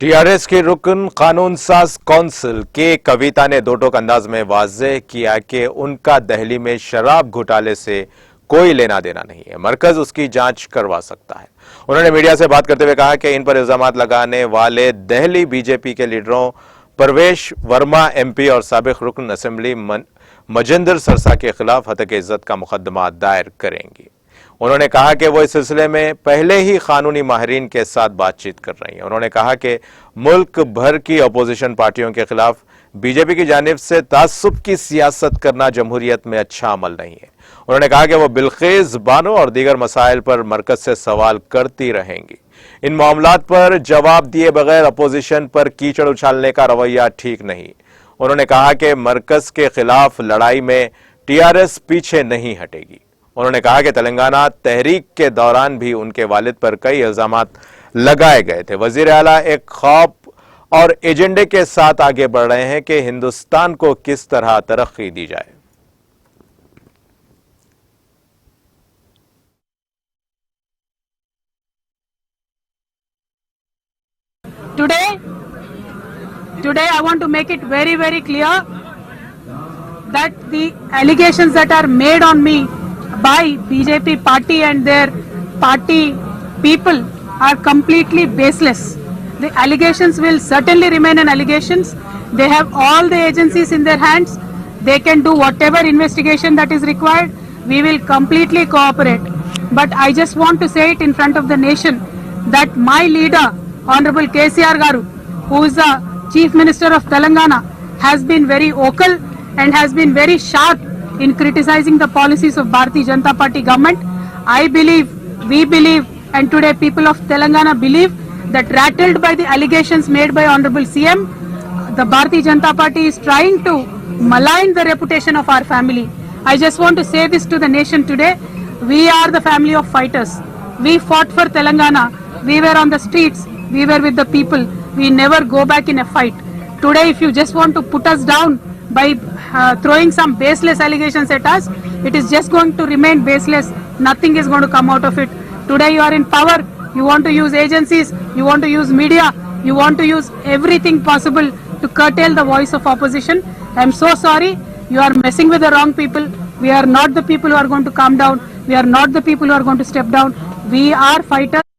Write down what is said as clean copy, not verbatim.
TRS की रुकन कानून साज कौंसिल के कविता ने दो टोक अंदाज में वाज़ेह किया कि उनका दहली में शराब घोटाले से कोई लेना देना नहीं है, मरकज उसकी जांच करवा सकता है। उन्होंने मीडिया से बात करते हुए कहा कि इन पर इल्जामात लगाने वाले दहली बीजेपी के लीडरों परवेश वर्मा एमपी और साबिक रुकन असेंबली मजिंदर सरसा के खिलाफ हतक इज्जत का मुकदमा दायर करेंगी। उन्होंने कहा कि वो इस सिलसिले में पहले ही कानूनी माहिरीन के साथ बातचीत कर रही हैं। उन्होंने कहा कि मुल्क भर की अपोजिशन पार्टियों के खिलाफ बीजेपी की जानिब से तासुब की सियासत करना जमहूरियत में अच्छा अमल नहीं है। उन्होंने कहा कि वो बिलखेज बानो और दीगर मसाइल पर मरकज से सवाल करती रहेंगी। इन मामलात पर जवाब दिए बगैर अपोजिशन पर कीचड़ उछालने का रवैया ठीक नहीं। उन्होंने कहा कि मरकज के खिलाफ लड़ाई में टीआरएस पीछे नहीं हटेगी। उन्होंने कहा कि तेलंगाना तहरीक के दौरान भी उनके वालिद पर कई इल्जामात लगाए गए थे। वजीर आला एक ख्वाब और एजेंडे के साथ आगे बढ़ रहे हैं कि हिंदुस्तान को किस तरह तरक्की दी जाए। Today I want to make it very, very clear that the allegations that are made on me by BJP party and their party people are completely baseless. The allegations will certainly remain an allegations. They have all the agencies in their hands. They can do whatever investigation that is required. We will completely cooperate. But I just want to say it in front of the nation that my leader, Honorable KCR Garu, who is the Chief Minister of Telangana, has been very vocal and has been very sharp in criticizing the policies of Bharatiya Janata Party government. I believe, we believe, and today people of Telangana believe that rattled by the allegations made by Honorable CM, the Bharatiya Janata Party is trying to malign the reputation of our family. I just want to say this to the nation today. We are the family of fighters. We fought for Telangana. We were on the streets. We were with the people. We never go back in a fight. Today, if you just want to put us down by throwing some baseless allegations at us, it is just going to remain baseless. Nothing is going to come out of it. Today you are in power. You want to use agencies. You want to use media. You want to use everything possible to curtail the voice of opposition. I am so sorry. You are messing with the wrong people. We are not the people who are going to calm down. We are not the people who are going to step down. We are fighters.